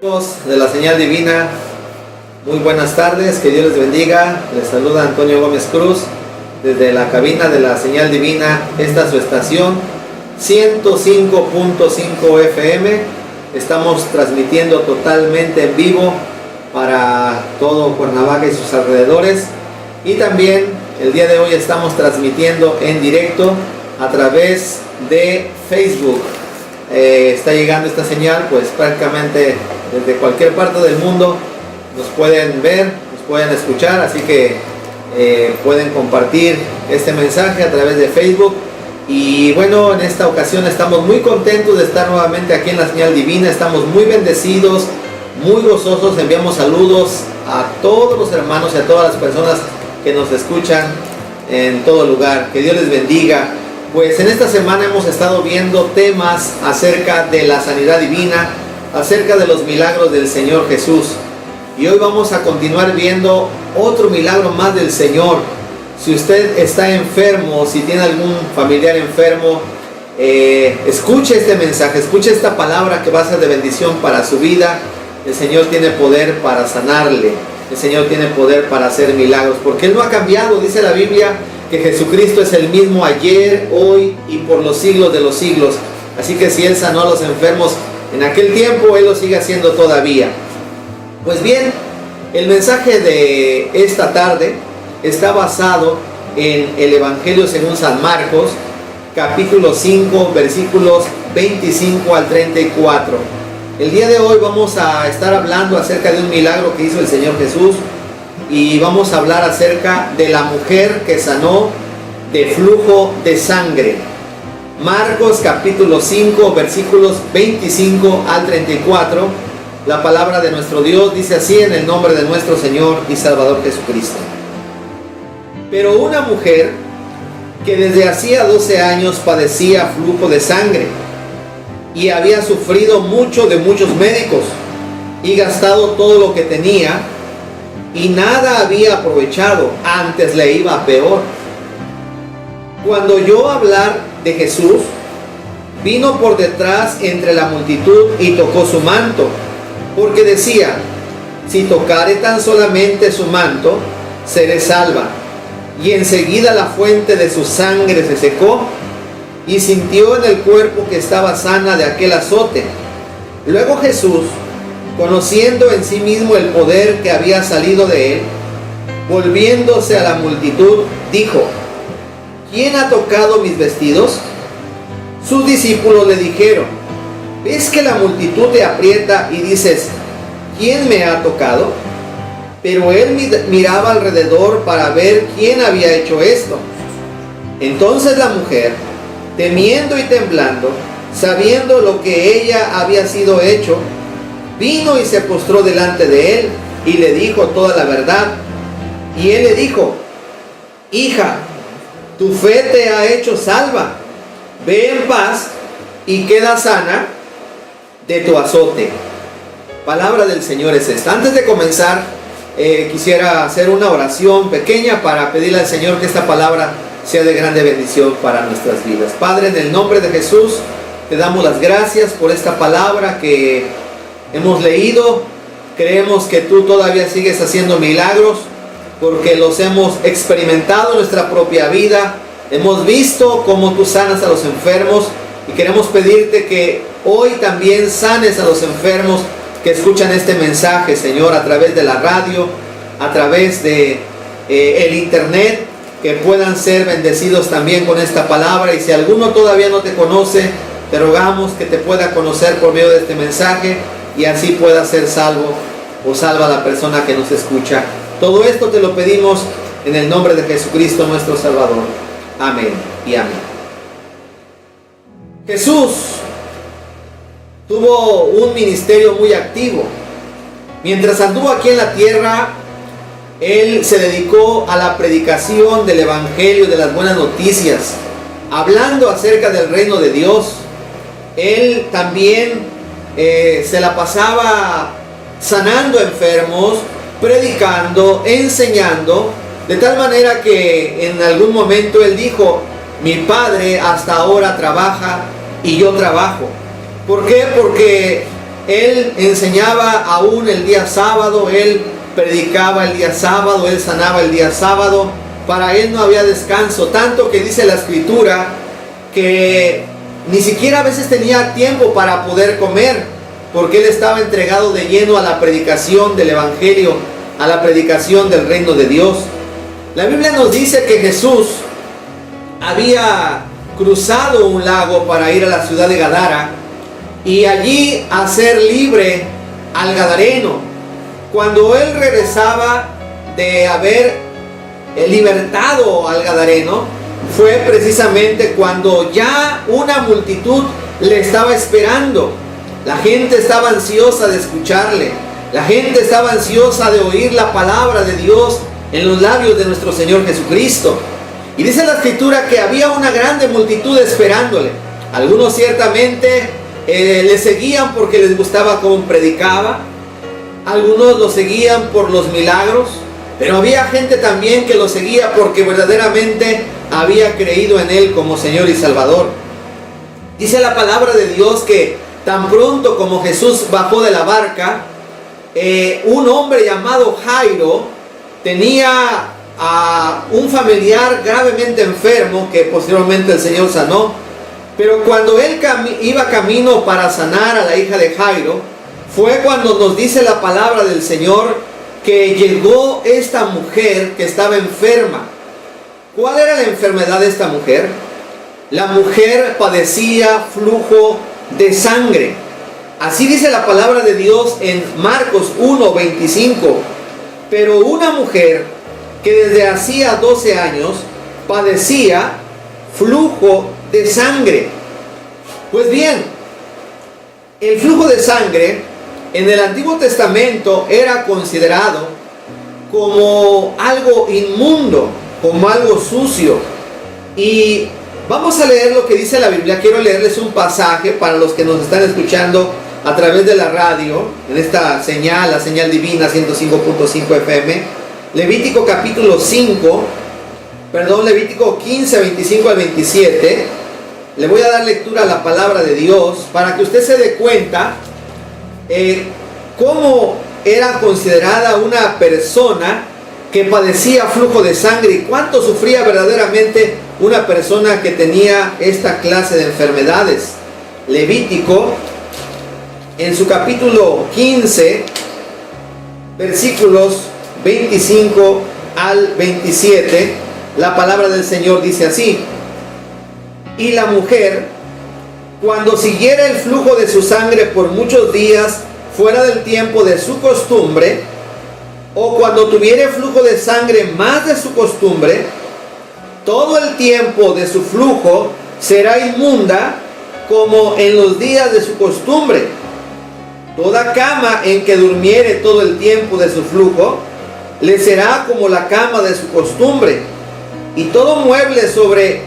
Amigos de la señal divina, muy buenas tardes, que Dios les bendiga. Les saluda Antonio Gómez Cruz desde la cabina de la señal divina. Esta es su estación 105.5 FM. Estamos transmitiendo totalmente en vivo para todo Cuernavaca y sus alrededores, y también el día de hoy estamos transmitiendo en directo a través de Facebook. Está llegando esta señal pues prácticamente desde cualquier parte del mundo. Nos pueden ver, nos pueden escuchar, así que pueden compartir este mensaje a través de Facebook. Y bueno, en esta ocasión estamos muy contentos de estar nuevamente aquí en la señal divina. Estamos muy bendecidos, muy gozosos. Enviamos saludos a todos los hermanos y a todas las personas que nos escuchan en todo lugar. Que Dios les bendiga. Pues en esta semana hemos estado viendo temas acerca de la sanidad divina, acerca de los milagros del Señor Jesús. Y hoy vamos a continuar viendo otro milagro más del Señor. Si usted está enfermo, si tiene algún familiar enfermo, escuche este mensaje, escuche esta palabra que va a ser de bendición para su vida. El Señor tiene poder para sanarle, el Señor tiene poder para hacer milagros, porque Él no ha cambiado. Dice la Biblia que Jesucristo es el mismo ayer, hoy y por los siglos de los siglos. Así que si Él sanó a los enfermos en aquel tiempo, Él lo sigue haciendo todavía. Pues bien, el mensaje de esta tarde está basado en el Evangelio según San Marcos, capítulo 5, versículos 25 al 34. El día de hoy vamos a estar hablando acerca de un milagro que hizo el Señor Jesús, y vamos a hablar acerca de la mujer que sanó de flujo de sangre. Marcos capítulo 5, versículos 25 al 34. La palabra de nuestro Dios dice así, en el nombre de nuestro Señor y Salvador Jesucristo. Pero una mujer que desde hacía 12 años padecía flujo de sangre y había sufrido mucho de muchos médicos y gastado todo lo que tenía, y nada había aprovechado, antes le iba peor. Cuando oyó hablar de Jesús, vino por detrás entre la multitud y tocó su manto, porque decía: si tocare tan solamente su manto, seré salva. Y enseguida la fuente de su sangre se secó, y sintió en el cuerpo que estaba sana de aquel azote. Luego Jesús, conociendo en sí mismo el poder que había salido de él, volviéndose a la multitud, dijo: ¿quién ha tocado mis vestidos? Sus discípulos le dijeron: ¿ves que la multitud te aprieta y dices: ¿quién me ha tocado? Pero él miraba alrededor para ver quién había hecho esto. Entonces la mujer, temiendo y temblando, sabiendo lo que ella había sido hecho, vino y se postró delante de él y le dijo toda la verdad. Y él le dijo: hija, tu fe te ha hecho salva. Ve en paz y queda sana de tu azote. Palabra del Señor es esta. Antes de comenzar, quisiera hacer una oración pequeña para pedirle al Señor que esta palabra sea de grande bendición para nuestras vidas. Padre, en el nombre de Jesús, te damos las gracias por esta palabra que hemos leído. Creemos que tú todavía sigues haciendo milagros, porque los hemos experimentado en nuestra propia vida. Hemos visto cómo tú sanas a los enfermos, y queremos pedirte que hoy también sanes a los enfermos que escuchan este mensaje, Señor, a través de la radio, a través de el internet, que puedan ser bendecidos también con esta palabra. Y si alguno todavía no te conoce, te rogamos que te pueda conocer por medio de este mensaje, y así pueda ser salvo o salva la persona que nos escucha. Todo esto te lo pedimos en el nombre de Jesucristo nuestro Salvador. Amén y amén. Jesús tuvo un ministerio muy activo. Mientras anduvo aquí en la tierra, Él se dedicó a la predicación del Evangelio, de las buenas noticias, hablando acerca del reino de Dios. Él también se la pasaba sanando enfermos, predicando, enseñando, de tal manera que en algún momento Él dijo: mi Padre hasta ahora trabaja y yo trabajo. ¿Por qué? Porque Él enseñaba aún el día sábado, él predicaba el día sábado, él sanaba el día sábado. Para él no había descanso, tanto que dice la Escritura que ni siquiera a veces tenía tiempo para poder comer, porque él estaba entregado de lleno a la predicación del Evangelio, a la predicación del reino de Dios. La Biblia nos dice que Jesús había cruzado un lago para ir a la ciudad de Gadara y allí hacer libre al gadareno. Cuando él regresaba de haber libertado al gadareno, fue precisamente cuando ya una multitud le estaba esperando. La gente estaba ansiosa de escucharle, la gente estaba ansiosa de oír la palabra de Dios en los labios de nuestro Señor Jesucristo. Y dice la Escritura que había una grande multitud esperándole. Algunos ciertamente le seguían porque les gustaba cómo predicaba, algunos lo seguían por los milagros, pero había gente también que lo seguía porque verdaderamente había creído en él como Señor y Salvador. Dice la palabra de Dios que tan pronto como Jesús bajó de la barca, un hombre llamado Jairo tenía a un familiar gravemente enfermo que posteriormente el Señor sanó. Pero cuando él iba camino para sanar a la hija de Jairo, fue cuando nos dice la palabra del Señor que llegó esta mujer que estaba enferma. ¿Cuál era la enfermedad de esta mujer? La mujer padecía flujo de sangre. Así dice la palabra de Dios en Marcos 1:25. Pero una mujer que desde hacía 12 años padecía flujo de sangre. Pues bien, el flujo de sangre en el Antiguo Testamento era considerado como algo inmundo, como algo sucio. Y vamos a leer lo que dice la Biblia. Quiero leerles un pasaje para los que nos están escuchando a través de la radio, en esta señal, la señal divina 105.5 FM. Levítico capítulo 15, 25 al 27. Le voy a dar lectura a la palabra de Dios para que usted se dé cuenta cómo era considerada una persona que padecía flujo de sangre y cuánto sufría verdaderamente una persona que tenía esta clase de enfermedades. Levítico, en su capítulo 15, versículos 25 al 27, la palabra del Señor dice así: y la mujer, cuando siguiera el flujo de su sangre por muchos días fuera del tiempo de su costumbre, o cuando tuviere flujo de sangre más de su costumbre, todo el tiempo de su flujo será inmunda como en los días de su costumbre. Toda cama en que durmiere todo el tiempo de su flujo le será como la cama de su costumbre, y todo mueble sobre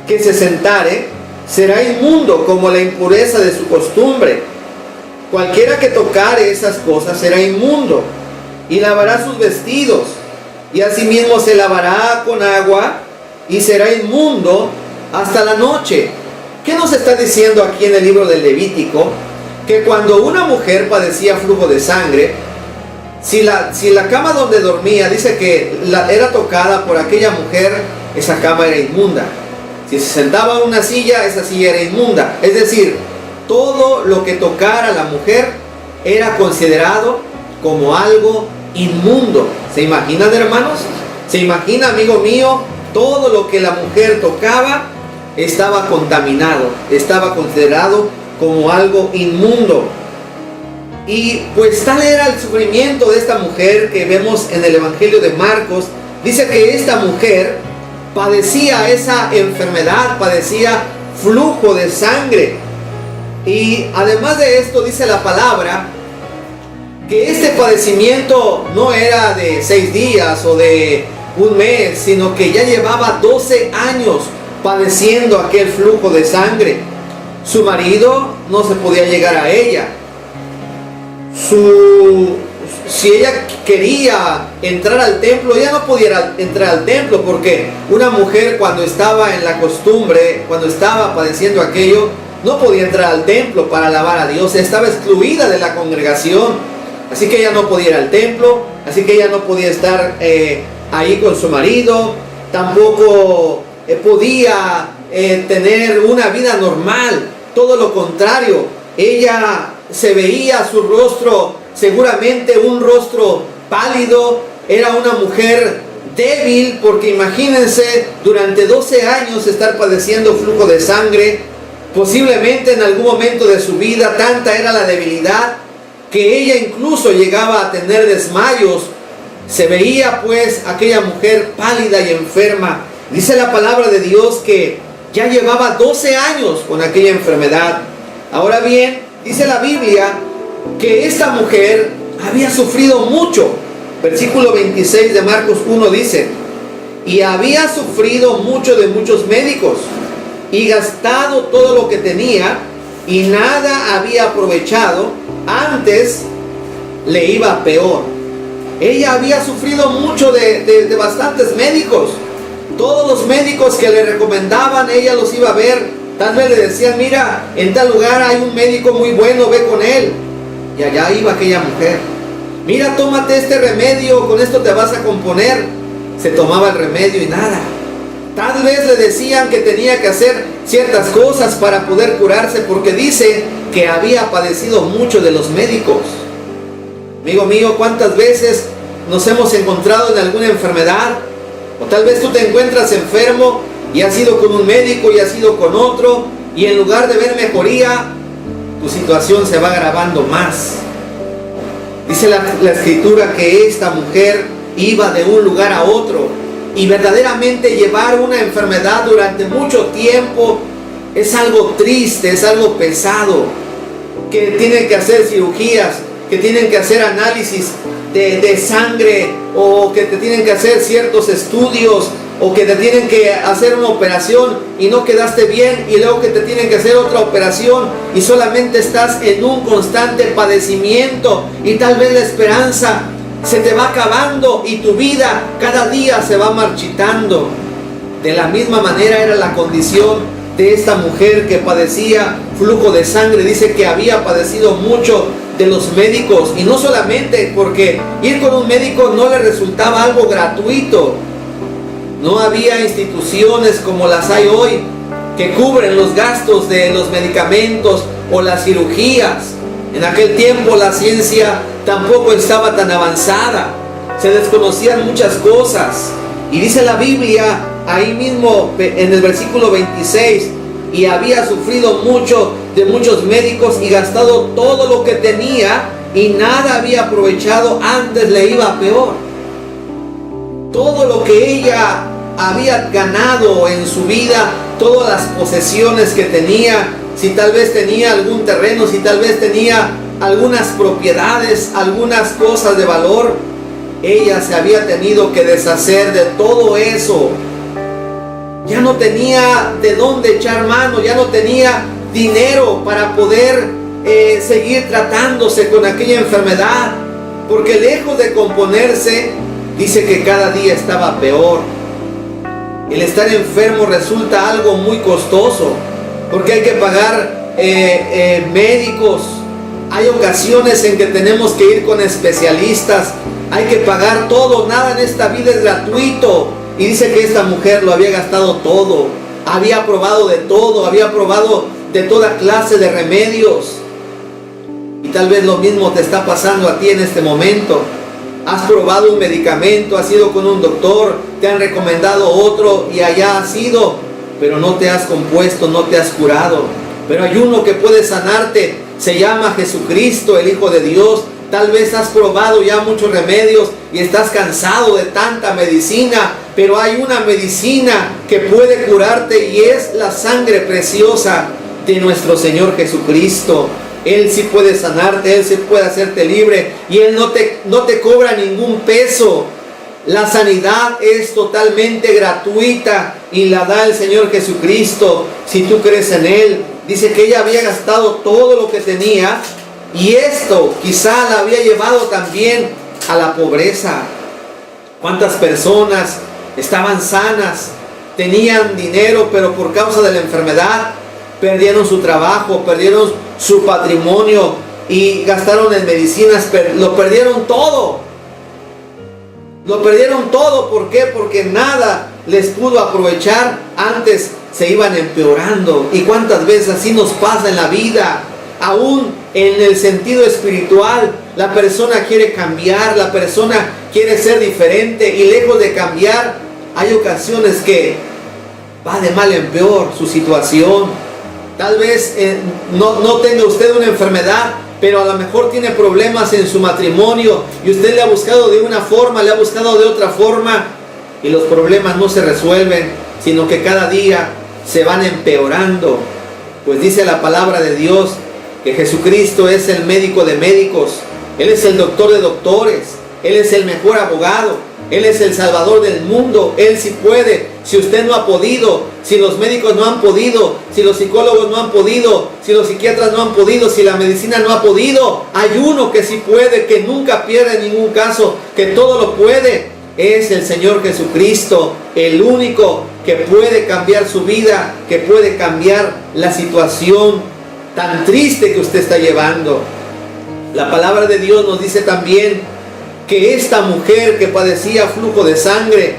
que se sentare será inmundo como la impureza de su costumbre. Cualquiera que tocare esas cosas será inmundo, y lavará sus vestidos, y asimismo se lavará con agua, y será inmundo hasta la noche. ¿Qué nos está diciendo aquí en el libro del Levítico? Que cuando una mujer padecía flujo de sangre, si la cama donde dormía, dice que era tocada por aquella mujer, esa cama era inmunda. Si se sentaba en una silla, esa silla era inmunda. Es decir, todo lo que tocara la mujer era considerado como algo inmundo. ¿Se imaginan, hermanos? ¿Se imagina, amigo mío? Todo lo que la mujer tocaba estaba contaminado, estaba considerado como algo inmundo. Y pues tal era el sufrimiento de esta mujer que vemos en el Evangelio de Marcos. Dice que esta mujer padecía esa enfermedad, padecía flujo de sangre. Y además de esto dice la palabra que este padecimiento no era de 6 días o de un mes, sino que ya llevaba 12 años padeciendo aquel flujo de sangre. Su marido no se podía llegar a ella. Si ella quería entrar al templo, ella no podía entrar al templo, porque una mujer cuando estaba en la costumbre, cuando estaba padeciendo aquello, no podía entrar al templo para alabar a Dios, estaba excluida de la congregación, así que ella no podía ir al templo, así que ella no podía estar ahí con su marido, tampoco podía tener una vida normal, todo lo contrario, ella se veía su rostro, seguramente un rostro pálido, era una mujer débil, porque imagínense, durante 12 años estar padeciendo flujo de sangre, posiblemente en algún momento de su vida, tanta era la debilidad, que ella incluso llegaba a tener desmayos. Se veía pues aquella mujer pálida y enferma. Dice la palabra de Dios que ya llevaba 12 años con aquella enfermedad. Ahora bien, dice la Biblia que esta mujer había sufrido mucho. Versículo 26 de Marcos 1 dice: y había sufrido mucho de muchos médicos, y gastado todo lo que tenía, y nada había aprovechado, antes le iba peor. Ella había sufrido mucho de bastantes médicos. Todos los médicos que le recomendaban, ella los iba a ver. Tal vez le decían: mira, en tal lugar hay un médico muy bueno, ve con él. Y allá iba aquella mujer. Mira, tómate este remedio, con esto te vas a componer. Se tomaba el remedio y nada. Tal vez le decían que tenía que hacer ciertas cosas para poder curarse, porque dice que había padecido mucho de los médicos. Amigo mío, ¿cuántas veces nos hemos encontrado en alguna enfermedad? O tal vez tú te encuentras enfermo y has ido con un médico y has ido con otro, y en lugar de ver mejoría, tu situación se va agravando más. Dice la escritura que esta mujer iba de un lugar a otro, y verdaderamente llevar una enfermedad durante mucho tiempo es algo triste, es algo pesado, que tienen que hacer cirugías, que tienen que hacer análisis de sangre, o que te tienen que hacer ciertos estudios, o que te tienen que hacer una operación y no quedaste bien, y luego que te tienen que hacer otra operación, y solamente estás en un constante padecimiento, y tal vez la esperanza se te va acabando y tu vida cada día se va marchitando. De la misma manera era la condición de esta mujer que padecía flujo de sangre. Dice que había padecido mucho de los médicos, y no solamente porque ir con un médico no le resultaba algo gratuito. No había instituciones como las hay hoy que cubren los gastos de los medicamentos o las cirugías. En aquel tiempo la ciencia tampoco estaba tan avanzada, se desconocían muchas cosas. Y dice la Biblia ahí mismo en el versículo 26: y había sufrido mucho de muchos médicos y gastado todo lo que tenía, y nada había aprovechado, antes le iba peor. Todo lo que ella había ganado en su vida, todas las posesiones que tenía, si tal vez tenía algún terreno, si tal vez tenía algunas propiedades, algunas cosas de valor, ella se había tenido que deshacer de todo eso. Ya no tenía de dónde echar mano, ya no tenía dinero para poder seguir tratándose con aquella enfermedad, porque lejos de componerse, dice que cada día estaba peor. El estar enfermo resulta algo muy costoso, porque hay que pagar médicos. Hay ocasiones en que tenemos que ir con especialistas, hay que pagar todo, nada en esta vida es gratuito. Y dice que esta mujer lo había gastado todo, había probado de todo, había probado de toda clase de remedios. Y tal vez lo mismo te está pasando a ti en este momento. Has probado un medicamento, has ido con un doctor, te han recomendado otro y allá has ido, pero no te has compuesto, no te has curado. Pero hay uno que puede sanarte, se llama Jesucristo, el Hijo de Dios. Tal vez has probado ya muchos remedios y estás cansado de tanta medicina, pero hay una medicina que puede curarte, y es la sangre preciosa de nuestro Señor Jesucristo. Él sí puede sanarte, Él sí puede hacerte libre, y Él no te cobra ningún peso. La sanidad es totalmente gratuita y la da el Señor Jesucristo si tú crees en Él. Dice que ella había gastado todo lo que tenía, y esto quizá la había llevado también a la pobreza. ¿Cuántas personas estaban sanas, tenían dinero, pero por causa de la enfermedad perdieron su trabajo, perdieron su patrimonio y gastaron en medicinas, lo perdieron todo. Lo perdieron todo, ¿por qué? Porque nada les pudo aprovechar, antes se iban empeorando. ¿Y cuántas veces así nos pasa en la vida? Aún en el sentido espiritual, la persona quiere cambiar, la persona quiere ser diferente y lejos de cambiar, hay ocasiones que va de mal en peor su situación. Tal vez no tenga usted una enfermedad, pero a lo mejor tiene problemas en su matrimonio y usted le ha buscado de una forma, le ha buscado de otra forma y los problemas no se resuelven, sino que cada día se van empeorando. Pues dice la palabra de Dios que Jesucristo es el médico de médicos, Él es el doctor de doctores, Él es el mejor abogado, Él es el salvador del mundo. Él sí puede. Si usted no ha podido, si los médicos no han podido, si los psicólogos no han podido, si los psiquiatras no han podido, si la medicina no ha podido, hay uno que sí puede, que nunca pierde ningún caso, que todo lo puede. Es el Señor Jesucristo, el único que puede cambiar su vida, que puede cambiar la situación tan triste que usted está llevando. La palabra de Dios nos dice también que esta mujer que padecía flujo de sangre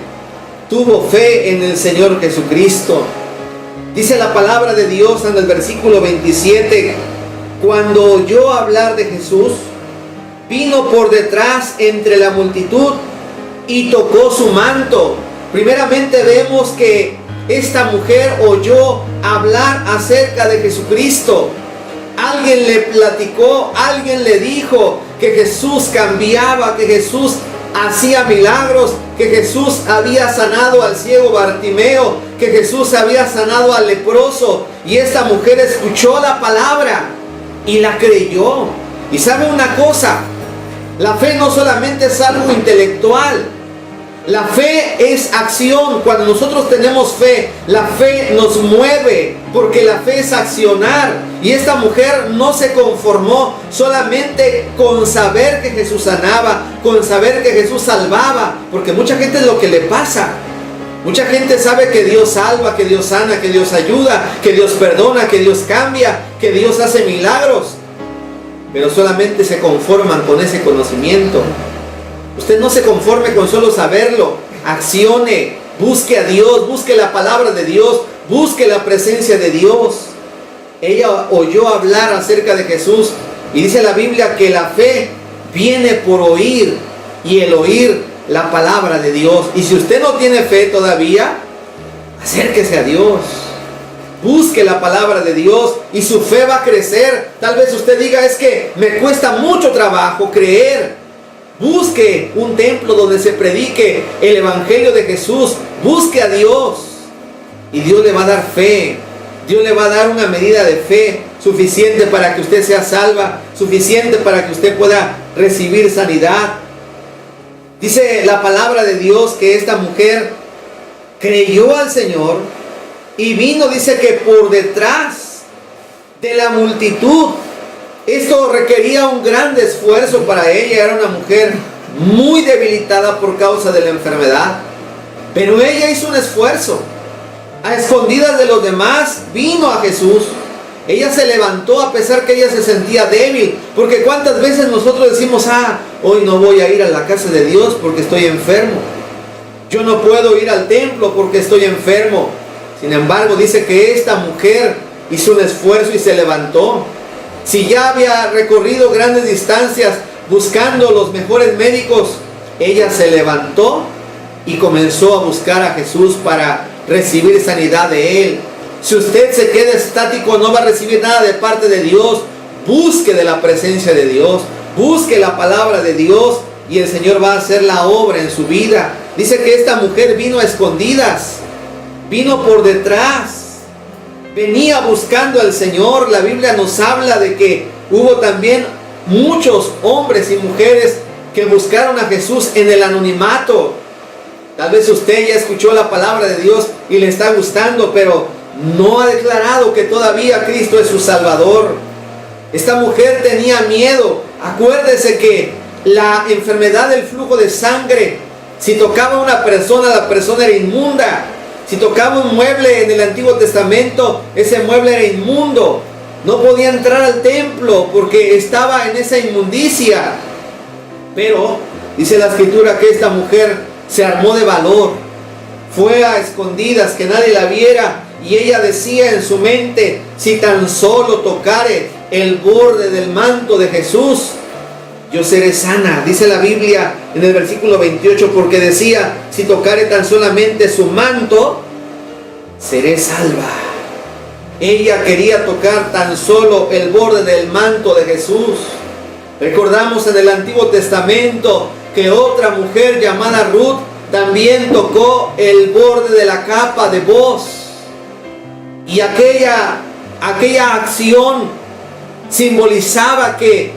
tuvo fe en el Señor Jesucristo. Dice la palabra de Dios en el versículo 27, cuando oyó hablar de Jesús, vino por detrás entre la multitud y tocó su manto. Primeramente vemos que esta mujer oyó hablar acerca de Jesucristo. Alguien le platicó, alguien le dijo que Jesús cambiaba, que Jesús hacía milagros, que Jesús había sanado al ciego Bartimeo, que Jesús había sanado al leproso. Y esta mujer escuchó la palabra y la creyó. Y sabe una cosa, la fe no solamente es algo intelectual. La fe es acción. Cuando nosotros tenemos fe, la fe nos mueve, porque la fe es accionar. Y esta mujer no se conformó solamente con saber que Jesús sanaba, con saber que Jesús salvaba, porque mucha gente es lo que le pasa. Mucha gente sabe que Dios salva, que Dios sana, que Dios ayuda, que Dios perdona, que Dios cambia, que Dios hace milagros, pero solamente se conforman con ese conocimiento. Usted no se conforme con solo saberlo, accione, busque a Dios, busque la palabra de Dios, busque la presencia de Dios. Ella oyó hablar acerca de Jesús y dice la Biblia que la fe viene por oír y el oír la palabra de Dios. Y si usted no tiene fe todavía, acérquese a Dios, busque la palabra de Dios y su fe va a crecer. Tal vez usted diga, es que me cuesta mucho trabajo creer. Busque un templo donde se predique el evangelio de Jesús. Busque a Dios y Dios le va a dar fe. Dios le va a dar una medida de fe suficiente para que usted sea salva, suficiente para que usted pueda recibir sanidad. Dice la palabra de Dios que esta mujer creyó al Señor y vino, dice que por detrás de la multitud. Esto requería un gran esfuerzo para ella. Era una mujer muy debilitada por causa de la enfermedad, pero ella hizo un esfuerzo. A escondidas de los demás vino a Jesús. Ella se levantó a pesar que ella se sentía débil, porque cuántas veces nosotros decimos, hoy no voy a ir a la casa de Dios porque estoy enfermo, yo no puedo ir al templo porque estoy enfermo. Sin embargo, dice que esta mujer hizo un esfuerzo y se levantó. Si ya había recorrido grandes distancias buscando los mejores médicos, ella se levantó y comenzó a buscar a Jesús para recibir sanidad de Él. Si usted se queda estático, no va a recibir nada de parte de Dios. Busque de la presencia de Dios, busque la palabra de Dios y el Señor va a hacer la obra en su vida. Dice que esta mujer vino a escondidas, vino por detrás. Venía buscando al Señor. La Biblia nos habla de que hubo también muchos hombres y mujeres que buscaron a Jesús en el anonimato. Tal vez usted ya escuchó la palabra de Dios y le está gustando, pero no ha declarado que todavía Cristo es su Salvador. Esta mujer tenía miedo. Acuérdese que la enfermedad del flujo de sangre, si tocaba a una persona, la persona era inmunda. Si tocaba un mueble en el Antiguo Testamento, ese mueble era inmundo. No podía entrar al templo porque estaba en esa inmundicia. Pero dice la Escritura que esta mujer se armó de valor. Fue a escondidas, que nadie la viera. Y ella decía en su mente: si tan solo tocare el borde del manto de Jesús, yo seré sana. Dice la Biblia en el versículo 28, porque decía: si tocare tan solamente su manto, seré salva. Ella quería tocar tan solo el borde del manto de Jesús. Recordamos en el Antiguo Testamento que otra mujer llamada Ruth también tocó el borde de la capa de Boaz. Y aquella acción simbolizaba que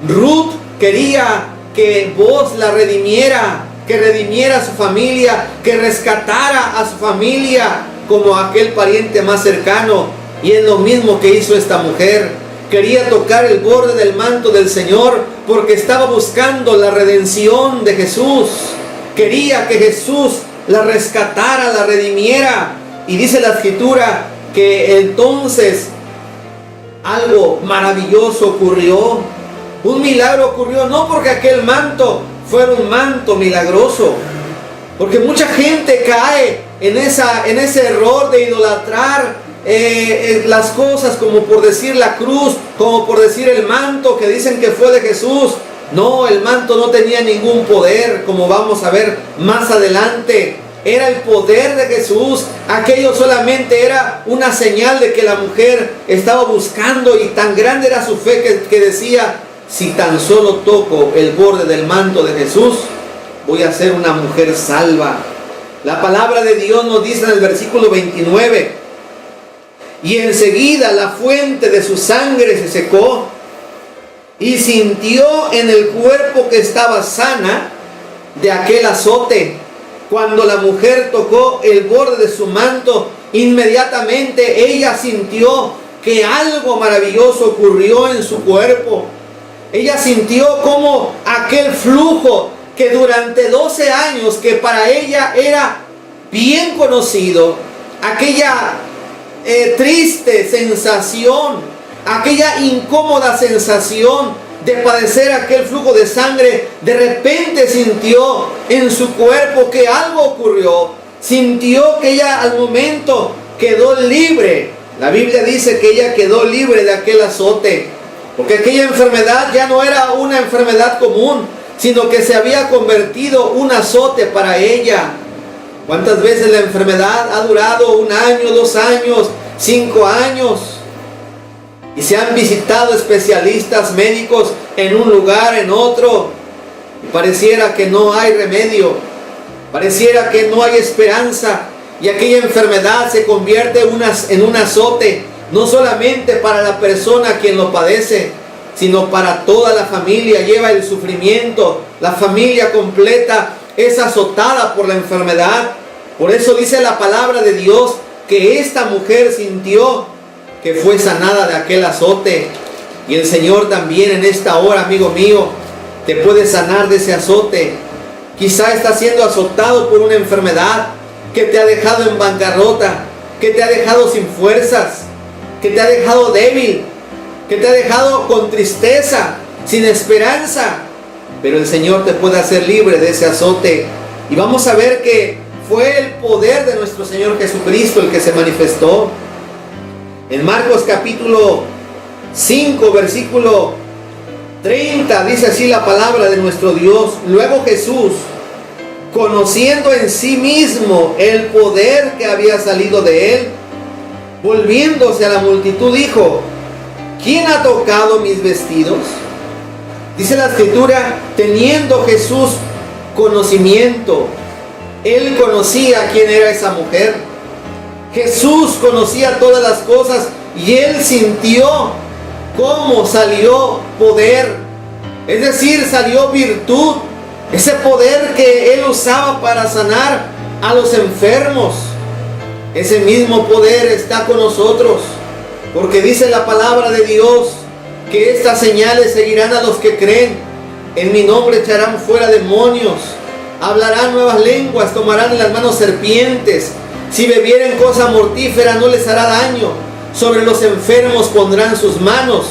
Ruth quería que Boaz la redimiera, que redimiera a su familia, que rescatara a su familia como aquel pariente más cercano. Y es lo mismo que hizo esta mujer. Quería tocar el borde del manto del Señor porque estaba buscando la redención de Jesús. Quería que Jesús la rescatara, la redimiera. Y dice la Escritura que entonces algo maravilloso ocurrió. Un milagro ocurrió, no porque aquel manto fuera un manto milagroso, porque mucha gente cae en ese error de idolatrar las cosas, como por decir la cruz, como por decir el manto que dicen que fue de Jesús. No, el manto no tenía ningún poder, como vamos a ver más adelante. Era el poder de Jesús. Aquello solamente era una señal de que la mujer estaba buscando, y tan grande era su fe que decía: si tan solo toco el borde del manto de Jesús, voy a ser una mujer salva. La palabra de Dios nos dice en el versículo 29: y enseguida la fuente de su sangre se secó, y sintió en el cuerpo que estaba sana de aquel azote. Cuando la mujer tocó el borde de su manto, inmediatamente ella sintió que algo maravilloso ocurrió en su cuerpo. Ella sintió como aquel flujo que durante 12 años, que para ella era bien conocido, aquella triste sensación, aquella incómoda sensación de padecer aquel flujo de sangre, de repente sintió en su cuerpo que algo ocurrió. Sintió que ella al momento quedó libre. La Biblia dice que ella quedó libre de aquel azote, porque aquella enfermedad ya no era una enfermedad común, sino que se había convertido un azote para ella. ¿Cuántas veces la enfermedad ha durado 1 año, 2 años, 5 años? Y se han visitado especialistas médicos en un lugar, en otro, y pareciera que no hay remedio, pareciera que no hay esperanza, y aquella enfermedad se convierte en un azote, no solamente para la persona quien lo padece, sino para toda la familia. Lleva el sufrimiento, la familia completa es azotada por la enfermedad. Por eso dice la palabra de Dios que esta mujer sintió que fue sanada de aquel azote. Y el Señor también en esta hora, amigo mío, te puede sanar de ese azote. Quizá estás siendo azotado por una enfermedad que te ha dejado en bancarrota, que te ha dejado sin fuerzas, que te ha dejado débil, que te ha dejado con tristeza, sin esperanza. Pero el Señor te puede hacer libre de ese azote. Y vamos a ver que fue el poder de nuestro Señor Jesucristo el que se manifestó. En Marcos capítulo 5, versículo 30, dice así la palabra de nuestro Dios: luego Jesús, conociendo en sí mismo el poder que había salido de él, volviéndose a la multitud, dijo: ¿quién ha tocado mis vestidos? Dice la Escritura, teniendo Jesús conocimiento, él conocía quién era esa mujer. Jesús conocía todas las cosas y él sintió cómo salió poder, es decir, salió virtud, ese poder que él usaba para sanar a los enfermos. Ese mismo poder está con nosotros, porque dice la palabra de Dios que estas señales seguirán a los que creen. En mi nombre echarán fuera demonios, hablarán nuevas lenguas, tomarán en las manos serpientes, Si bebieren cosa mortífera no les hará daño. Sobre los enfermos pondrán sus manos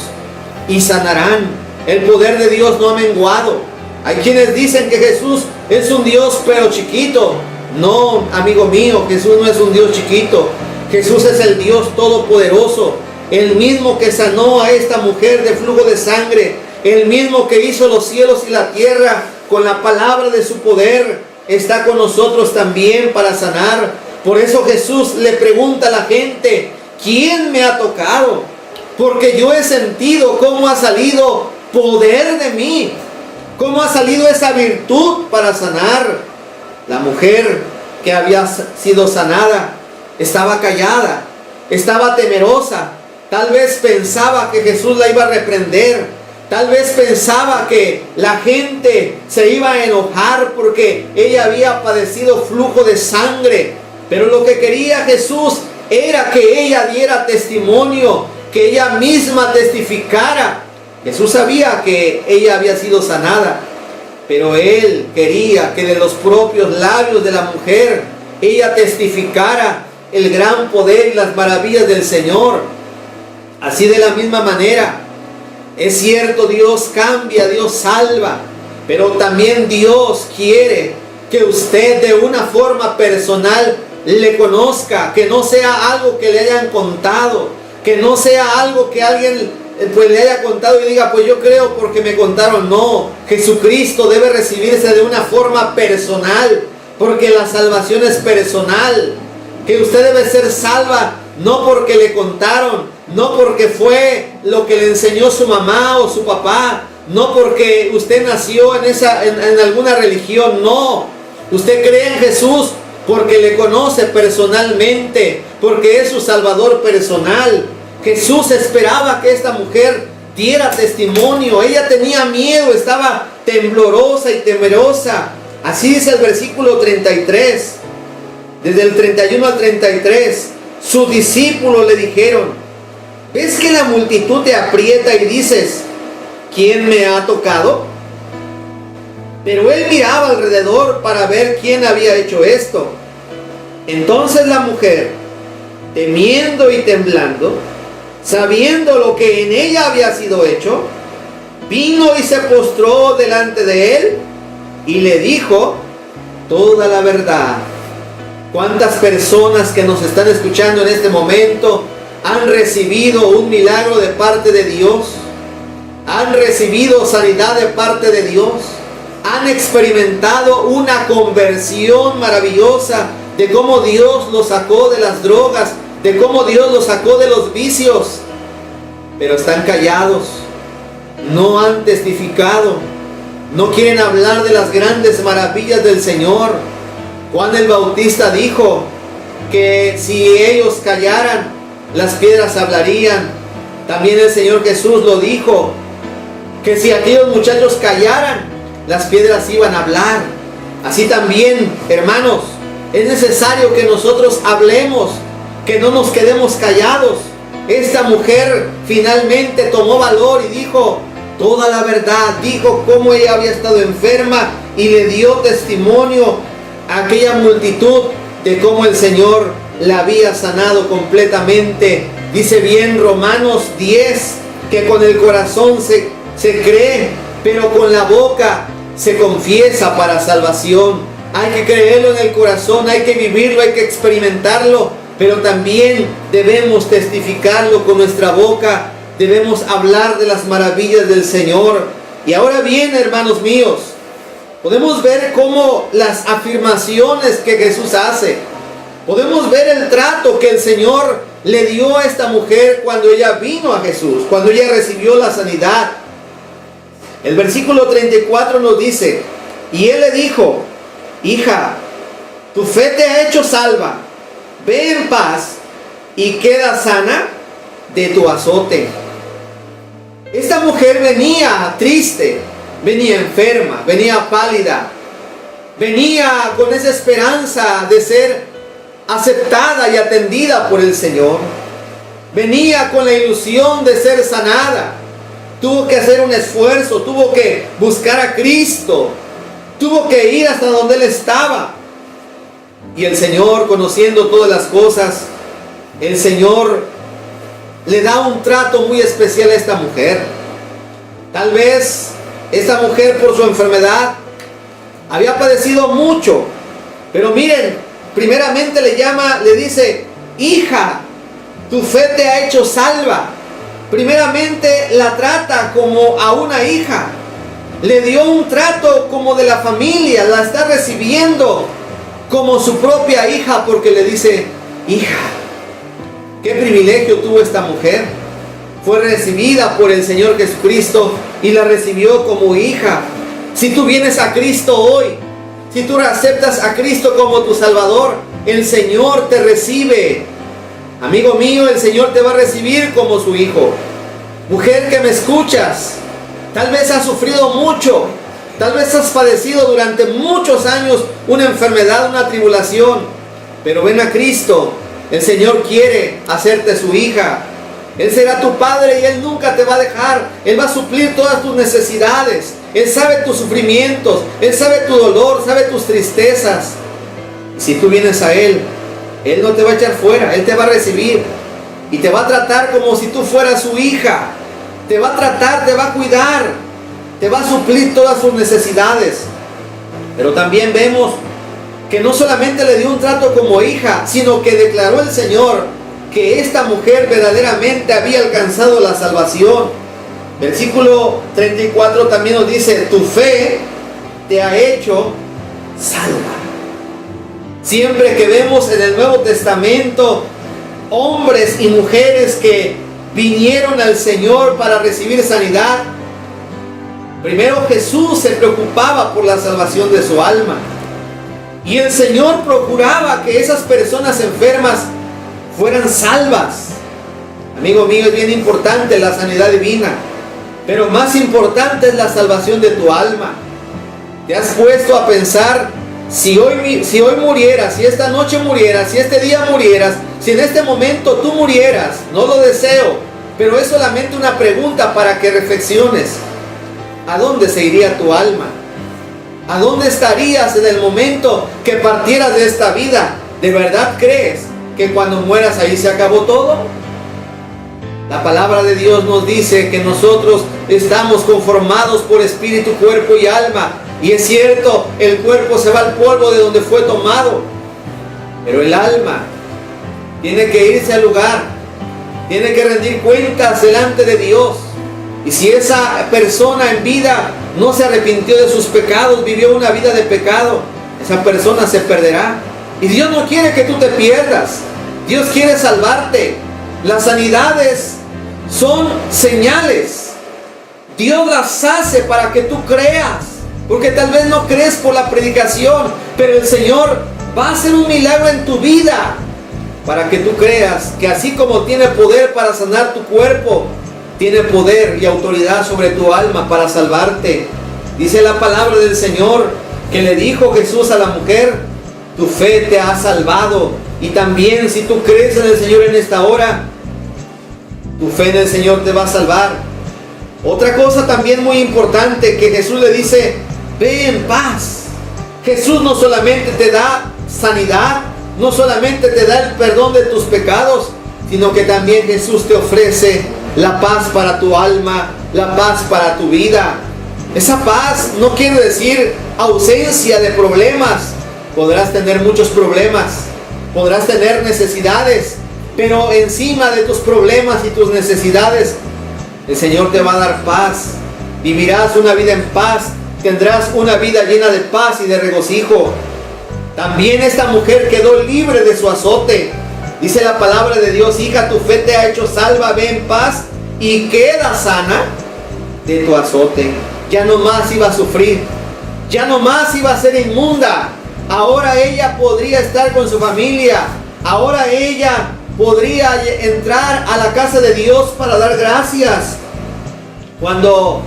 y sanarán. El poder de Dios no ha menguado. Hay quienes dicen que Jesús es un Dios pero chiquito. No, amigo mío, Jesús no es un Dios chiquito. Jesús es el Dios todopoderoso. El mismo que sanó a esta mujer de flujo de sangre. El mismo que hizo los cielos y la tierra con la palabra de su poder. Está con nosotros también para sanar. Por eso Jesús le pregunta a la gente: ¿quién me ha tocado? Porque yo he sentido cómo ha salido poder de mí. Cómo ha salido esa virtud para sanar. La mujer que había sido sanada estaba callada, estaba temerosa. Tal vez pensaba que Jesús la iba a reprender. Tal vez pensaba que la gente se iba a enojar porque ella había padecido flujo de sangre. Pero lo que quería Jesús era que ella diera testimonio, que ella misma testificara. Jesús sabía que ella había sido sanada, pero Él quería que de los propios labios de la mujer ella testificara el gran poder y las maravillas del Señor. Así de la misma manera, es cierto, Dios cambia, Dios salva, pero también Dios quiere que usted de una forma personal le conozca, que no sea algo que le hayan contado, que no sea algo que alguien pues le haya contado y diga, pues yo creo porque me contaron. No, Jesucristo debe recibirse de una forma personal, porque la salvación es personal. Que usted debe ser salva no porque le contaron, no porque fue lo que le enseñó su mamá o su papá, no porque usted nació en alguna religión. No, usted cree en Jesús porque le conoce personalmente, porque es su Salvador personal. Jesús esperaba que esta mujer diera testimonio. Ella tenía miedo, estaba temblorosa y temerosa. Así dice el versículo 33. Desde el 31 al 33, sus discípulos le dijeron: ¿ves que la multitud te aprieta y dices, ¿quién me ha tocado? Pero él miraba alrededor para ver quién había hecho esto. Entonces la mujer, temiendo y temblando, sabiendo lo que en ella había sido hecho, vino y se postró delante de él y le dijo toda la verdad. ¿Cuántas personas que nos están escuchando en este momento han recibido un milagro de parte de Dios? ¿Han recibido sanidad de parte de Dios? ¿Han experimentado una conversión maravillosa de cómo Dios los sacó de las drogas, de cómo Dios los sacó de los vicios? Pero están callados, no han testificado, no quieren hablar de las grandes maravillas del Señor. Juan el Bautista dijo que si ellos callaran, las piedras hablarían. También el Señor Jesús lo dijo, que si aquellos muchachos callaran, las piedras iban a hablar. Así también, hermanos, es necesario que nosotros hablemos, que no nos quedemos callados. Esta mujer finalmente tomó valor y dijo toda la verdad, dijo cómo ella había estado enferma y le dio testimonio a aquella multitud de cómo el Señor la había sanado completamente. Dice bien Romanos 10 que con el corazón se cree, pero con la boca se confiesa para salvación. Hay que creerlo en el corazón, hay que vivirlo, hay que experimentarlo, pero también debemos testificarlo con nuestra boca, debemos hablar de las maravillas del Señor. Y ahora bien, hermanos míos, podemos ver cómo las afirmaciones que Jesús hace, podemos ver el trato que el Señor le dio a esta mujer cuando ella vino a Jesús, cuando ella recibió la sanidad. El versículo 34 nos dice: y él le dijo, hija, tu fe te ha hecho salva, ve en paz y queda sana de tu azote. Esta mujer venía triste, venía enferma, venía pálida, venía con esa esperanza de ser aceptada y atendida por el Señor. Venía con la ilusión de ser sanada. Tuvo que hacer un esfuerzo, tuvo que buscar a Cristo, tuvo que ir hasta donde Él estaba. Y el Señor, conociendo todas las cosas, el Señor le da un trato muy especial a esta mujer. Tal vez esta mujer, por su enfermedad, había padecido mucho. Pero miren, primeramente le dice: hija, tu fe te ha hecho salva. Primeramente la trata como a una hija. Le dio un trato como de la familia. La está recibiendo como su propia hija, porque le dice: hija. Qué privilegio tuvo esta mujer. Fue recibida por el Señor Jesucristo y la recibió como hija. Si tú vienes a Cristo hoy, si tú aceptas a Cristo como tu Salvador, el Señor te recibe. Amigo mío, el Señor te va a recibir como su hijo. Mujer que me escuchas, tal vez has sufrido mucho, tal vez has padecido durante muchos años una enfermedad, una tribulación, pero ven a Cristo. El Señor quiere hacerte su hija. Él será tu padre y Él nunca te va a dejar. Él va a suplir todas tus necesidades. Él sabe tus sufrimientos, Él sabe tu dolor, sabe tus tristezas. Y si tú vienes a Él, Él no te va a echar fuera. Él te va a recibir y te va a tratar como si tú fueras su hija. Te va a tratar, te va a cuidar, te va a suplir todas sus necesidades. Pero también vemos que no solamente le dio un trato como hija, sino que declaró el Señor que esta mujer verdaderamente había alcanzado la salvación. Versículo 34 también nos dice: tu fe te ha hecho salva. Siempre que vemos en el Nuevo Testamento hombres y mujeres que vinieron al Señor para recibir sanidad, primero Jesús se preocupaba por la salvación de su alma. Y el Señor procuraba que esas personas enfermas fueran salvas. Amigo mío, es bien importante la sanidad divina, pero más importante es la salvación de tu alma. ¿Te has puesto a pensar, si hoy murieras, si esta noche murieras, si este día murieras, si en este momento tú murieras? No lo deseo, pero es solamente una pregunta para que reflexiones. ¿A dónde se iría tu alma? ¿A dónde estarías en el momento que partieras de esta vida? ¿De verdad crees que cuando mueras ahí se acabó todo? La palabra de Dios nos dice que nosotros estamos conformados por espíritu, cuerpo y alma. Y es cierto, el cuerpo se va al polvo de donde fue tomado, pero el alma tiene que irse al lugar, tiene que rendir cuentas delante de Dios. Y si esa persona en vida no se arrepintió de sus pecados, vivió una vida de pecado, esa persona se perderá. Y Dios no quiere que tú te pierdas. Dios quiere salvarte. Las sanidades son señales. Dios las hace para que tú creas, porque tal vez no crees por la predicación, pero el Señor va a hacer un milagro en tu vida para que tú creas que así como tiene poder para sanar tu cuerpo, tiene poder y autoridad sobre tu alma para salvarte. Dice la palabra del Señor que le dijo Jesús a la mujer: tu fe te ha salvado. Y también, si tú crees en el Señor en esta hora, tu fe en el Señor te va a salvar. Otra cosa también muy importante, que Jesús le dice: ve en paz. Jesús no solamente te da sanidad, no solamente te da el perdón de tus pecados, sino que también Jesús te ofrece la paz para tu alma, la paz para tu vida. Esa paz no quiere decir ausencia de problemas. Podrás tener muchos problemas, podrás tener necesidades, pero encima de tus problemas y tus necesidades, el Señor te va a dar paz. Vivirás una vida en paz, tendrás una vida llena de paz y de regocijo. También esta mujer quedó libre de su azote. Dice la palabra de Dios: hija, tu fe te ha hecho salva, ve en paz y queda sana de tu azote. Ya no más iba a sufrir, ya no más iba a ser inmunda. Ahora ella podría estar con su familia. Ahora ella podría entrar a la casa de Dios para dar gracias. Cuando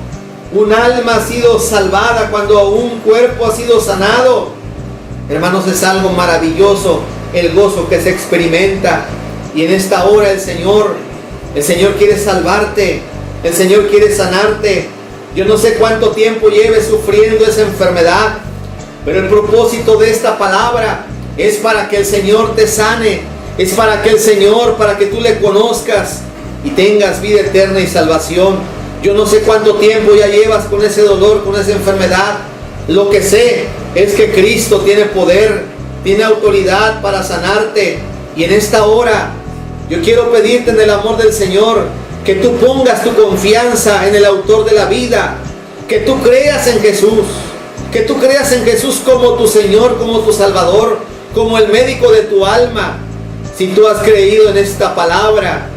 un alma ha sido salvada, cuando un cuerpo ha sido sanado, hermanos, es algo maravilloso el gozo que se experimenta. Y en esta hora el Señor quiere salvarte, el Señor quiere sanarte. Yo no sé cuánto tiempo lleves sufriendo esa enfermedad, pero el propósito de esta palabra Es para que el Señor te sane. Es para que el Señor, para que tú le conozcas y tengas vida eterna y salvación. Yo no sé cuánto tiempo ya llevas con ese dolor, con esa enfermedad. Lo que sé es que Cristo tiene poder, tiene autoridad para sanarte. Y en esta hora yo quiero pedirte en el amor del Señor que tú pongas tu confianza en el autor de la vida, que tú creas en Jesús, que tú creas en Jesús como tu Señor, como tu Salvador, como el médico de tu alma. Si tú has creído en esta palabra,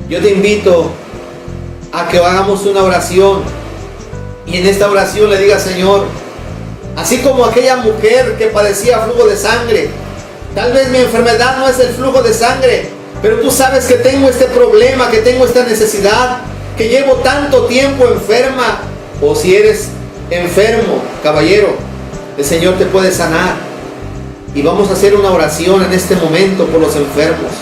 yo te invito a que hagamos una oración y en esta oración le digas: Señor, así como aquella mujer que padecía flujo de sangre, tal vez mi enfermedad no es el flujo de sangre, pero tú sabes que tengo este problema, que tengo esta necesidad, que llevo tanto tiempo enferma. O si eres enfermo, caballero, el Señor te puede sanar. Y vamos a hacer una oración en este momento por los enfermos.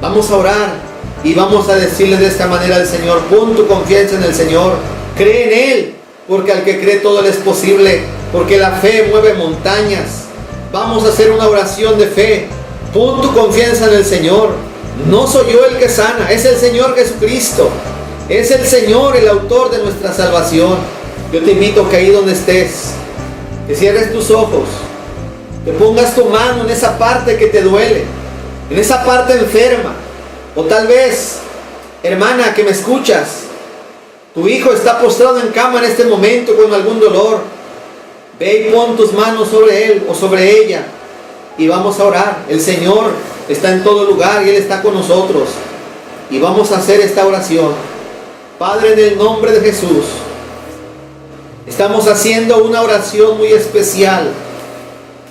Vamos a orar y vamos a decirle de esta manera al Señor: pon tu confianza en el Señor, cree en Él, porque al que cree todo le es posible, porque la fe mueve montañas. Vamos a hacer una oración de fe. Pon tu confianza en el Señor. No soy yo el que sana, es el Señor Jesucristo. Es el Señor el autor de nuestra salvación. Yo te invito que ahí donde estés, que cierres tus ojos, que pongas tu mano en esa parte que te duele, en esa parte enferma. O tal vez, hermana que me escuchas, tu hijo está postrado en cama en este momento con algún dolor. Ve y pon tus manos sobre él o sobre ella y vamos a orar. El Señor está en todo lugar y Él está con nosotros. Y vamos a hacer esta oración. Padre, en el nombre de Jesús, estamos haciendo una oración muy especial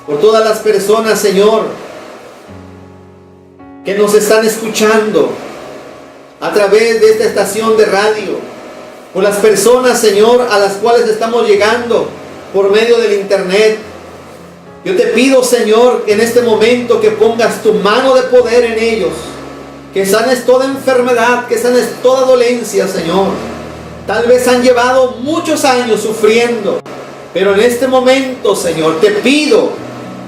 por todas las personas, Señor, que nos están escuchando a través de esta estación de radio, por las personas, Señor, a las cuales estamos llegando por medio del internet. Yo te pido, Señor, que en este momento que pongas tu mano de poder en ellos, que sanes toda enfermedad, que sanes toda dolencia, Señor. Tal vez han llevado muchos años sufriendo, pero en este momento, Señor, te pido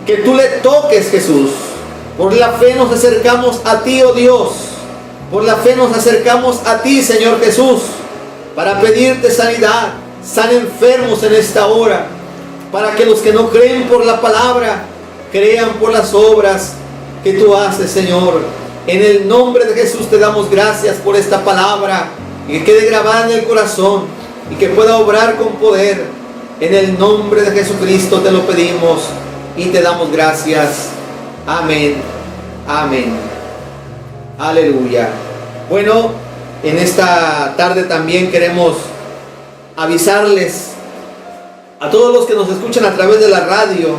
que tú le toques, Jesús. Por la fe nos acercamos a ti, oh Dios. Por la fe nos acercamos a ti, Señor Jesús, para pedirte sanidad. Sana enfermos en esta hora, para que los que no creen por la palabra, crean por las obras que tú haces, Señor. En el nombre de Jesús te damos gracias por esta palabra, y que quede grabada en el corazón, y que pueda obrar con poder. En el nombre de Jesucristo te lo pedimos, y te damos gracias. Amén. Amén. Aleluya. Bueno, en esta tarde también queremos avisarles a todos los que nos escuchan a través de la radio.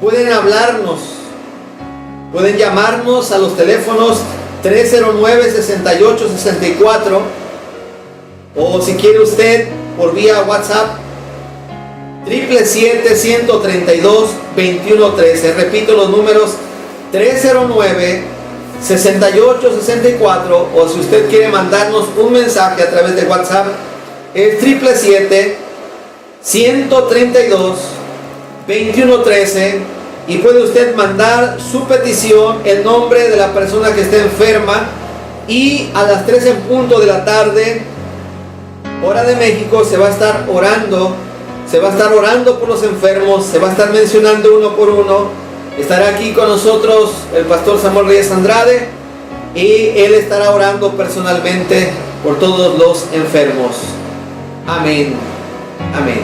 Pueden hablarnos, pueden llamarnos a los teléfonos 309-6864, o si quiere usted por vía WhatsApp 777-132-2113. Repito los números: 309-6864, o si usted quiere mandarnos un mensaje a través de WhatsApp, es 777-132-2113, y puede usted mandar su petición, el nombre de la persona que esté enferma, y a las 3 en punto de la tarde, hora de México, se va a estar orando por los enfermos, se va a estar mencionando uno por uno. Estará aquí con nosotros el pastor Samuel Reyes Andrade, y él estará orando personalmente por todos los enfermos. Amén. Amén.